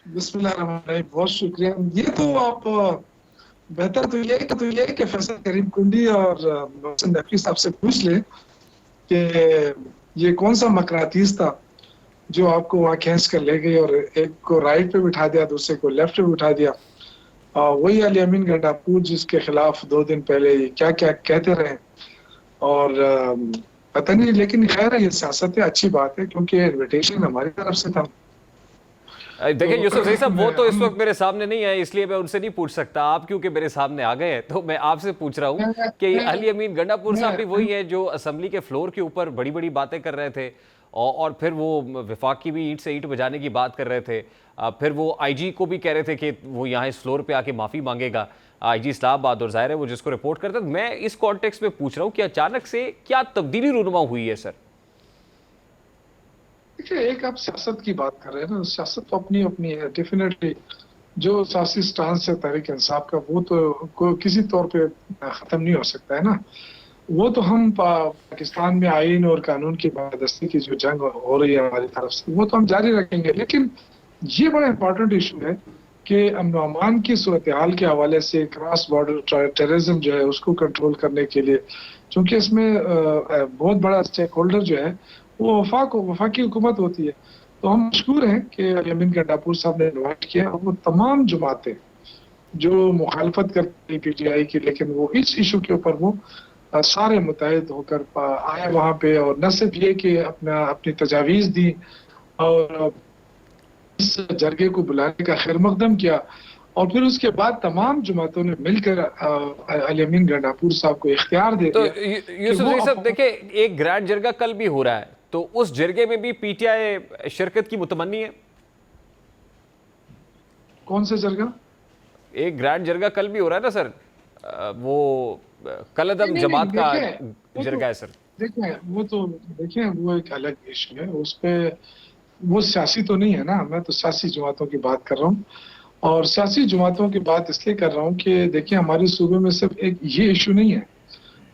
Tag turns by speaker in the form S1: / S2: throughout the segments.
S1: बिस्मिल्लाहिर्रहमानिर्रहीम, बहुत शुक्रिया। ये तो आप बेहतर तो ये है कि फैसल करीम कुंडी और मोहसिन नकवी साहब से पूछ ले कि ये कौन सा मकनातीस था जो आपको वहाँ खींच कर ले गई और एक को राइट पे बिठा दिया, दूसरे को लेफ्ट पे बिठा दिया। वही अली अमीन गंडापुर जिसके खिलाफ 2 दिन पहले क्या क्या कहते रहे। और पता नहीं, लेकिन खैर ये सियासत है, अच्छी बात है क्योंकि इन्विटेशन हमारी तरफ से था।
S2: देखिए
S1: तो
S2: यूसुफ जही साहब, वो तो इस
S1: हम
S2: वक्त मेरे सामने नहीं है, इसलिए मैं उनसे नहीं पूछ सकता। आप क्योंकि मेरे सामने आ गए हैं तो मैं आपसे पूछ रहा हूं
S1: मैं,
S2: कि
S1: मैं,
S2: अली अमीन गंडापुर साहब भी
S1: मैं,
S2: वही है जो असेंबली के फ्लोर के ऊपर बड़ी बड़ी बातें कर रहे थे और फिर वो विफाक की भी ईंट से ईंट बजाने की बात कर रहे थे। फिर वो आईजी को भी कह रहे थे कि वो यहाँ इस फ्लोर पे आके माफ़ी मांगेगा, आईजी इस्लामाबाद, और जाहिर है वो जिसको रिपोर्ट करते। मैं इस कॉन्टेक्स्ट में पूछ रहा हूँ कि अचानक से क्या तब्दीली रूनुमा हुई है सर?
S1: देखिए, एक आप सियासत की बात कर रहे हैं ना, सियासत तो अपनी अपनी है डेफिनेटली। जो सियासी स्टांस है तहरीक इंसाफ का, वो तो किसी तौर पे खत्म नहीं हो सकता है ना। वो तो हम पाकिस्तान में आईन और कानून की बादस्ती की जो जंग हो रही है हमारी तरफ से, वो तो हम जारी रखेंगे। लेकिन ये बड़ा इंपॉर्टेंट इशू है कि अमन और अमान की सूरत हाल के हवाले से क्रॉस बॉर्डर टेररिज्म जो है उसको कंट्रोल करने के लिए, क्योंकि इसमें बहुत बड़ा स्टेक होल्डर जो है वो वफाकी हुकूमत होती है। तो हम मशहूर हैं कि यमीन गंडापुर साहब ने इन्वाइट किया और वो तमाम जमातें जो मुखालफत करती है पीटीआई की, लेकिन वो इस इशू के ऊपर वो सारे मुतहद होकर आए वहां पे, और न सिर्फ ये कि अपनी तजावीज दी और इस जरगे को बुलाने का खैर मकदम किया, और फिर उसके बाद तमाम जमातों ने मिलकर अली अमीन गंडापुर साहब को इख्तियार दे
S2: तो
S1: दिया कि
S2: यूसुफ
S1: वो
S2: जी साहब देखिए, एक ग्रैंड जरगा कल भी हो रहा है, तो उस जरगे में भी पीटीआई शिरकत की मुतमन्नी है।
S1: कौन सा जरगा?
S2: एक ग्रैंड जरगा कल भी हो रहा है ना सर, वो
S1: नहीं
S2: कलदम
S1: नहीं नहीं,
S2: जमात का
S1: देखिए वो तो
S2: जरगा है सर।
S1: देखिए वो एक अलग इशू है। उस पे वो सियासी तो नहीं है ना, मैं तो सियासी जमातों की बात कर रहा हूँ। और सियासी जमातों की बात इसलिए कर रहा हूँ कि देखिए, हमारे सूबे में सिर्फ एक ये इशू नहीं है।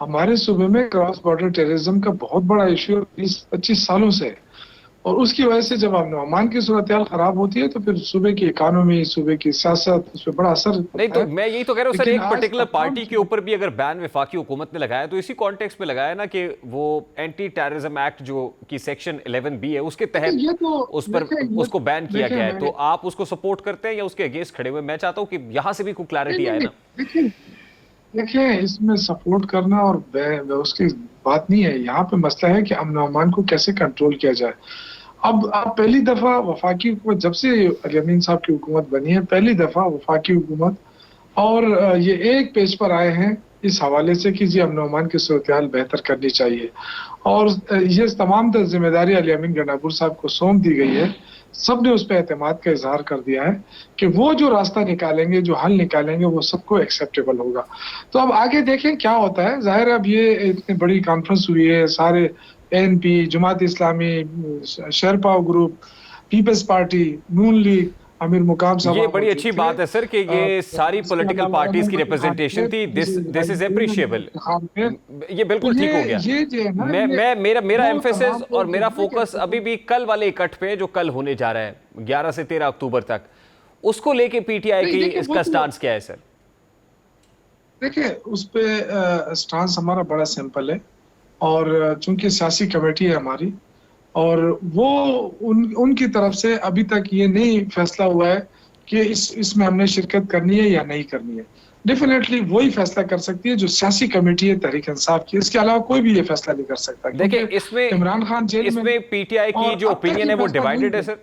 S1: हमारे सूबे में क्रॉस बॉर्डर टेररिज्म का बहुत बड़ा इशू 20-25 सालों से है। और उसकी वजह से जब अमन की सूरत हाल खराब होती है तो फिर सूबे की इकानमी, सूबे की सियासत, उस पर बड़ा असर
S2: नहीं
S1: पड़ता
S2: तो
S1: है।
S2: मैं यही तो कह रहा हूँ सर,
S1: लेकिन
S2: एक
S1: आज
S2: पर्टिकुलर
S1: तमाम
S2: पार्टी के ऊपर भी अगर बैन वफाकी हुकूमत ने लगाया तो इसी कॉन्टेक्स्ट में लगाया ना कि वो एंटी टेररिज्म एक्ट जो कि सेक्शन 11B है उसके तहत
S1: ये तो
S2: उस पर
S1: देखें,
S2: उसको बैन किया
S1: देखें
S2: गया है।
S1: मैं
S2: तो आप उसको सपोर्ट करते हैं या उसके अगेंस्ट खड़े हुए? मैं चाहता हूँ कि यहां से भी कोई
S1: नहीं
S2: क्लैरिटी
S1: नहीं
S2: आए
S1: नहीं,
S2: ना।
S1: देखिए देखिए इसमें सपोर्ट करना और उसकी बात नहीं है। यहाँ पे मसला है कि अमन अमान को कैसे कंट्रोल किया जाए। अब आप पहली दफा वफाकी हुकूमत, जब से अली अमीन साहब की हुकूमत बनी है, पहली दफा वफाकी हुकूमत और ये एक पेज पर आए हैं इस हवाले से कि जी अमन अमान की सूरत हाल बेहतर करनी चाहिए। और ये तमाम जिम्मेदारी अली अमीन गंडापुर साहब को सौंप दी गई है। सब ने उस पर एतमाद का इजहार कर दिया है कि वो जो रास्ता निकालेंगे, जो हल निकालेंगे, वो सबको एक्सेप्टेबल होगा। तो अब आगे देखें क्या होता है। जाहिर है अब ये इतनी बड़ी कॉन्फ्रेंस हुई है, सारे NP, Jamaat Islami, Sherpa group, peoples party, नून लीग, अमीर मुकाम
S2: ये
S1: साहब
S2: बड़ी
S1: मौजूद
S2: अच्छी
S1: थे।
S2: बात है सर कि ये सारी
S1: इसके
S2: पॉलिटिकल
S1: अलावा
S2: पार्टीज की
S1: अहमद अली खान थे,
S2: रिप्रेजेंटेशन थी। This is appreciable.
S1: खान थे।
S2: ये
S1: तो
S2: बिल्कुल ठीक हो गया।
S1: ये जो है ना, ये
S2: मेरा
S1: वो
S2: एम्फेसिस
S1: तमाम
S2: और
S1: लोग
S2: मेरा
S1: जो है
S2: फोकस अभी भी कल वाले इकट्ठ पे है जो कल होने जा रहा है 11 से 13 अक्टूबर तक। उसको लेके पीटीआई
S1: नहीं,
S2: की
S1: देखिए वो
S2: इसका
S1: तो
S2: स्टांस क्या है सर?
S1: देखिए उस पे स्टांस हमारा बड़ा सिंपल है। और चूंकि सियासी कमेटी है हमारी, और वो उनकी तरफ से अभी तक ये नहीं फैसला हुआ है कि इसमें हमने शिरकत करनी है या नहीं करनी है। डेफिनेटली वही फैसला कर सकती है जो सियासी कमेटी है तहरीक इंसाफ की। इसके अलावा कोई भी ये फैसला नहीं कर सकता,
S2: देखिए
S1: क्योंकि
S2: इसमें
S1: इमरान खान जेल में
S2: इसमें पीटीआई की
S1: और
S2: जो
S1: अब तक
S2: ओपिनियन
S1: ये
S2: है वो
S1: फैसला नहीं
S2: डिवाइडेड है
S1: हुआ।
S2: सर।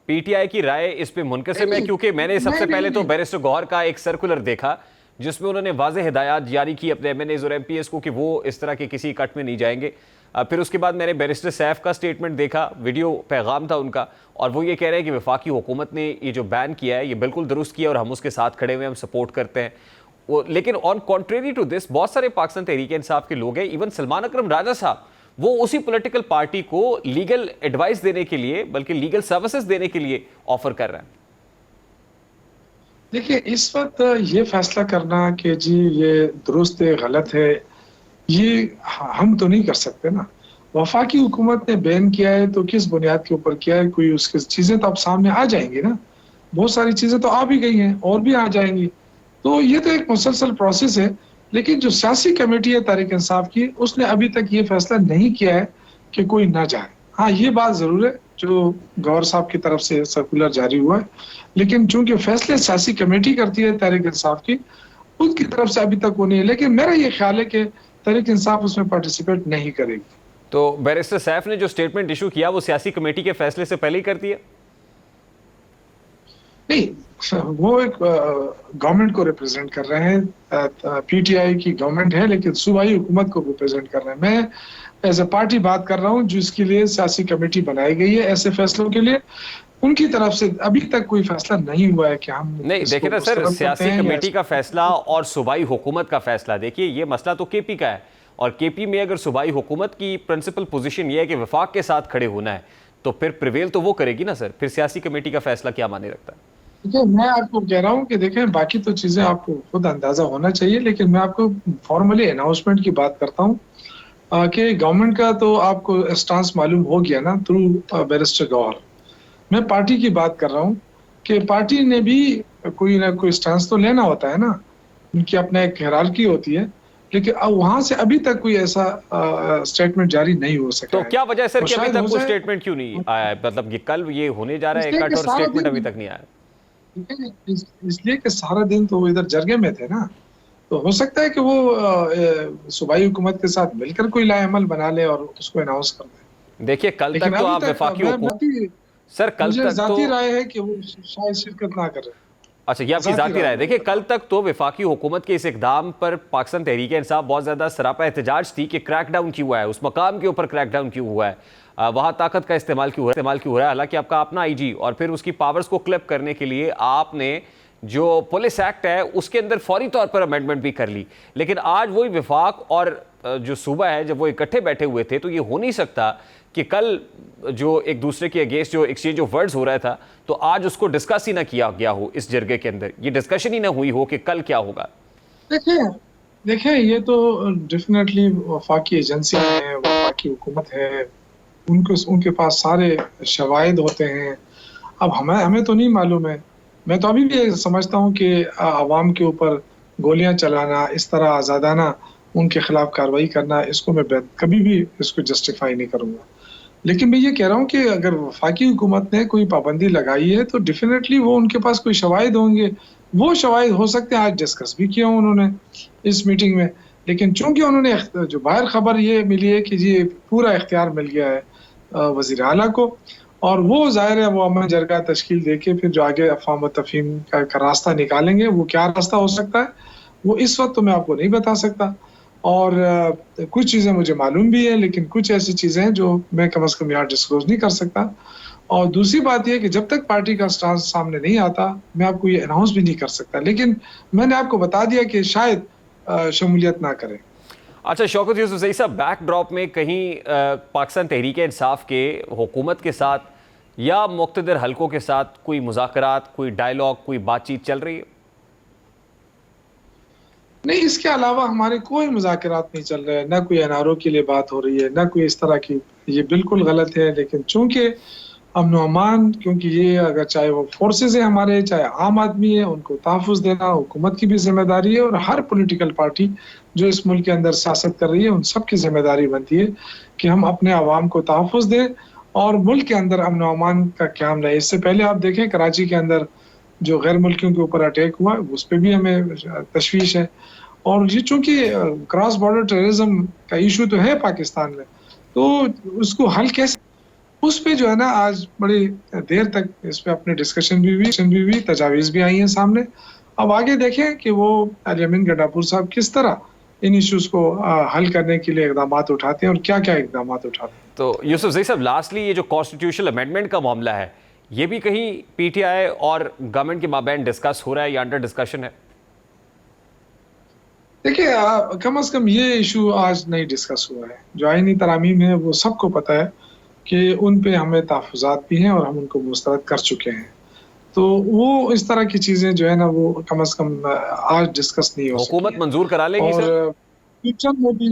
S2: पीटीआई की राय इस पे मुनकसिम है, क्योंकि मैंने सबसे
S1: नहीं
S2: पहले तो
S1: नहीं
S2: बैरिस्टर गौहर का एक सर्कुलर देखा जिसमें उन्होंने वाज़ेह हिदायत जारी की अपने एमएनएज और एमपीएस को कि वो इस तरह के किसी कट में नहीं जाएंगे। फिर उसके बाद मैंने बैरिस्टर सैफ का स्टेटमेंट देखा, वीडियो पैगाम था उनका, और वो ये कह रहे हैं कि वफाकी हुकूमत ने ये जो बैन किया है ये बिल्कुल दुरुस्त किया और हम उसके साथ खड़े हुए हैं, हम सपोर्ट करते हैं वो। लेकिन ऑन कॉन्ट्रेरी टू दिस बहुत सारे पाकिस्तान तहरीक इंसाफ के लोग हैं, इवन सलमान अकरम राजा साहब, वो उसी पॉलिटिकल पार्टी को लीगल एडवाइस देने के लिए, बल्कि लीगल सर्विसेज देने के लिए ऑफर कर रहे हैं।
S1: देखिए इस वक्त ये फैसला करना कि जी ये दुरुस्त है गलत है, ये हम तो नहीं कर सकते ना। वफाकी हुकूमत ने बैन किया है तो किस बुनियाद के ऊपर किया है, कोई उसकी चीजें तो अब सामने आ जाएंगी ना। बहुत सारी चीजें तो आ भी गई हैं और भी आ जाएंगी। तो ये तो एक मुसलसल प्रोसेस है, लेकिन जो सियासी कमेटी है तहरीक इंसाफ की, उसने अभी तक ये फैसला नहीं किया है कि कोई ना जाए। हाँ, ये बात जरूर है जो गौहर साहब की तरफ से सर्कुलर जारी हुआ है, लेकिन चूंकि फैसले सियासी कमेटी करती है तहरीक इंसाफ की, उनकी तरफ से अभी तक वो नहीं है। लेकिन मेरा ये ख्याल है कि तहरीक इंसाफ उसमें पार्टिसिपेट नहीं करेगी।
S2: तो बैरिस्टर सैफ ने जो स्टेटमेंट इशू किया वो सियासी कमेटी के फैसले से पहले ही कर दिया?
S1: नहीं, वो एक गवर्नमेंट को रिप्रेजेंट कर रहे हैं, पीटीआई की गवर्नमेंट है, लेकिन सूबाई हुकूमत को रिप्रेजेंट कर रहे हैं। मैं एज ए पार्टी बात कर रहा हूँ जिसके लिए सियासी कमेटी बनाई गई है ऐसे फैसलों के लिए। उनकी तरफ से अभी तक कोई फैसला नहीं हुआ है कि हम
S2: नहीं, देखिए ना सर, सियासी कमेटी का फैसला और सूबाई हुकूमत का फैसला, देखिए ये मसला तो केपी का है, और केपी में अगर सूबाई हुकूमत की प्रिंसिपल पोजीशन ये है कि वफाक के साथ खड़े होना है, तो फिर प्रिवेल तो वो करेगी ना सर। फिर सियासी कमेटी का फैसला क्या माने रखता है?
S1: देखिए, मैं आपको कह रहा हूँ कि देखें, बाकी तो चीजें आपको खुद अंदाजा होना चाहिए, लेकिन मैं आपको फॉर्मली अनाउंसमेंट की बात करता हूँ कि गवर्नमेंट का तो आपको स्टांस मालूम हो गया ना थ्रू बैरिस्टर गौहर। मैं पार्टी की बात कर रहा हूँ कि पार्टी ने भी कोई ना कोई स्टांस तो लेना होता है ना, उनकी अपना एक हायरार्की होती है, लेकिन अब वहां से अभी तक कोई ऐसा स्टेटमेंट जारी नहीं हो सका
S2: तो
S1: है।
S2: क्या वजह है सर
S1: और
S2: कि अभी
S1: शायद
S2: तक
S1: हो
S2: वो
S1: जाए,
S2: स्टेटमेंट क्यों नहीं आया है? मतलब कि कल ये होने जा रहा है
S1: इसलिए
S2: इकट्ठ
S1: कि
S2: और
S1: सारा
S2: स्टेटमेंट अभी
S1: दिन
S2: तक नहीं आया।
S1: इसलिए कि सारा दिन तो वो इधर जरगे में थे ना, तो हो सकता है कि वो सूबाई हुकूमत के साथ मिलकर कोई लाएअमल बना ले और उसको अनाउंस कर दे।
S2: देखिए कल
S1: लेकिन
S2: तक तो
S1: अभी
S2: आप
S1: तक
S2: वफाकी
S1: मैं
S2: हुकूमत,
S1: बाकी
S2: सर कल
S1: मुझे
S2: तक तो,
S1: जाती राय है कि वो शायद शिरकत ना करे।
S2: अच्छा ये आपकी जाती राय है। देखिए कल तक तो वफाकी हुकूमत के इस इकदाम पर पाकिस्तान तहरीक इंसाफ बहुत ज्यादा सरापा एहतजाज थी कि क्रैकडाउन क्यों हुआ है, उस मकाम के ऊपर क्रैकडाउन क्यों हुआ है, वहां ताकत का इस्तेमाल क्यों हो रहा है। हालांकि आपका अपना आईजी और फिर उसकी पावर्स को क्लिप करने के लिए आपने जो पुलिस एक्ट है उसके अंदर फौरी तौर पर अमेंडमेंट भी कर ली, लेकिन आज वही वफाक और जो सूबा है जब वो इकट्ठे बैठे हुए थे, तो ये हो नहीं सकता कि कल जो एक दूसरे के अगेंस्ट जो एक्सचेंज ऑफ वर्ड्स हो रहा था, तो आज उसको डिस्कस ही ना किया गया हो इस जरगे के अंदर, ये डिस्कशन ही ना हुई हो कि कल क्या होगा।
S1: देखिए देखिए ये तो डेफिनेटली वफाकी एजेंसी है, वफाकी हुकूमत है, उनके पास सारे शवाहिद होते हैं। अब हमें हमें तो नहीं मालूम है। मैं तो अभी भी ये समझता हूँ कि आवाम के ऊपर गोलियां चलाना, इस तरह आज़ादाना उनके खिलाफ कार्रवाई करना, इसको मैं कभी भी इसको जस्टिफाई नहीं करूँगा। लेकिन मैं ये कह रहा हूँ कि अगर वफाकी हुकूमत ने कोई पाबंदी लगाई है तो डेफिनेटली वो उनके पास कोई शवाहिद होंगे। वो शवाहिद हो सकते हैं आज डिस्कस भी किया उन्होंने इस मीटिंग में, लेकिन चूंकि उन्होंने जो बाहर खबर ये मिली है कि ये पूरा इख्तियार मिल गया है वज़ीर आला को, और वो ज़ाहिर है वो अमन जरगा तश्कील देके फिर जो आगे अफ़वाह तफ़हीम का रास्ता निकालेंगे, वो क्या रास्ता हो सकता है वो इस वक्त तो मैं आपको नहीं बता सकता। और कुछ चीज़ें मुझे मालूम भी है, लेकिन कुछ ऐसी चीज़ें हैं जो मैं कम से कम यहाँ डिस्क्लोज नहीं कर सकता। और दूसरी बात यह कि जब तक पार्टी का स्टांस सामने नहीं आता, मैं आपको ये अनाउंस भी नहीं कर सकता, लेकिन मैंने आपको बता दिया कि शायद शमूलियत ना करें।
S2: अच्छा शौकत यूसुफजई साहब, बैकड्रॉप में कहीं पाकिस्तान तहरीक इंसाफ के हुकूमत के साथ या मुक़्तदर हलकों के साथ कोई मुज़ाकरात, कोई डायलॉग, कोई बातचीत चल रही है?
S1: नहीं, इसके अलावा हमारे कोई मुज़ाकरात नहीं चल रहे हैं, ना कोई एनआरओ के लिए बात हो रही है, ना कोई इस तरह की। ये बिल्कुल गलत है। लेकिन चूंकि अमन अमान, क्योंकि ये अगर चाहे वो फोर्सेज है हमारे, चाहे आम आदमी है, उनको तहफ़्फ़ुज़ देना हुकूमत की भी जिम्मेदारी है, और हर पॉलिटिकल पार्टी जो इस मुल्क के अंदर सियासत कर रही है उन सब की जिम्मेदारी बनती है कि हम अपने आवाम को तहफ़्फ़ुज़ दें और मुल्क के अंदर अमन अमान का क़याम रहे। इससे पहले आप देखें कराची के अंदर जो गैर मुल्कियों के ऊपर अटैक हुआ, उस पर भी हमें तशवीश है। और ये चूंकि क्रॉस बॉर्डर टेररिज्म का इशू तो है पाकिस्तान में, तो उसको हल कैसे, उस पे जो है ना आज बड़ी देर तक इस पे अपने डिस्कशन भी हुई, तजावीज़ भी आई हैं सामने। अब आगे देखें कि वो अली-अमीन गंडापुर साहब किस तरह इन इश्यूज को हल करने के लिए इक़दाम उठाते हैं और क्या-क्या इक़दाम उठाते हैं।
S2: तो यूसुफजई साहब, लास्टली ये जो कॉन्स्टिट्यूशनल अमेंडमेंट का मामला है, ये भी कहीं पीटीआई और गवर्नमेंट के माबैन डिस्कस हो रहा है या अंडर डिस्कशन है?
S1: देखिए, कम से कम ये इशू आज नहीं डिस्कस हुआ है। जो आईनी तरामीम है वो सबको पता है कि उन पे हमें तहफ़्फ़ुज़ात भी हैं और हम उनको मुस्तरद कर चुके हैं। तो वो इस तरह की चीज़ें जो है ना वो कम से कम आज डिस्कस नहीं हो सकी
S2: हुकूमत मंजूर करा लेगी सर?
S1: और फ्यूचर में भी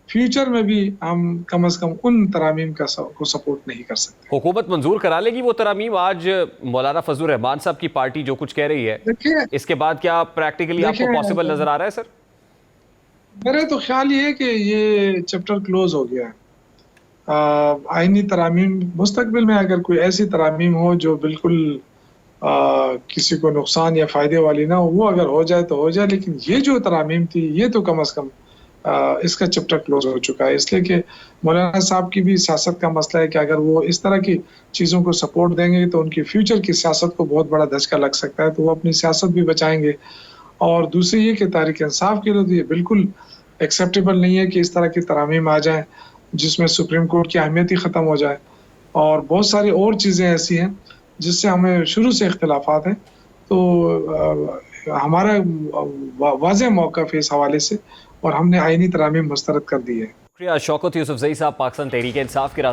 S1: फ्यूचर में भी हम कम से कम उन तरामीम को सपोर्ट नहीं कर सकते।
S2: हुकूमत मंजूर करा लेगी वो तरामीम? आज मौलाना फजलुर रहमान साहब की पार्टी जो कुछ कह रही है,
S1: देखिए
S2: इसके बाद क्या प्रैक्टिकली आपको पॉसिबल नजर आ रहा है सर?
S1: मेरा तो ख्याल ये है कि ये चैप्टर क्लोज हो गया है। आईनी तरामीम मुस्तकबिल में अगर कोई ऐसी तरामीम हो जो बिल्कुल किसी को नुकसान या फ़ायदे वाली ना हो, वो अगर हो जाए तो हो जाए, लेकिन ये जो तरामीम थी ये तो कम अज़ कम इसका चैप्टर क्लोज हो चुका है। इसलिए कि मौलाना साहब की भी सियासत का मसला है कि अगर वो इस तरह की चीज़ों को सपोर्ट देंगे तो उनकी फ्यूचर की सियासत को बहुत बड़ा धचका लग सकता है, तो वो अपनी सियासत भी बचाएंगे। और दूसरी ये कि तहरीक इंसाफ के लिए तो ये बिल्कुल एक्सेप्टेबल नहीं है कि इस तरह की तरामीम आ जाएँ जिसमें सुप्रीम कोर्ट की अहमियत ही ख़त्म हो जाए। और बहुत सारी और चीज़ें ऐसी हैं जिससे हमें शुरू से इख्तिलाफ़ात हैं। तो हमारा वाज़ेह मौक़िफ़ है इस हवाले से, और हमने आईनी तरामीम मुस्तरद कर दी है।
S2: शुक्रिया शौकत यूसुफजई साहब, पाकिस्तान तहरीक इंसाफ के रहनुमा।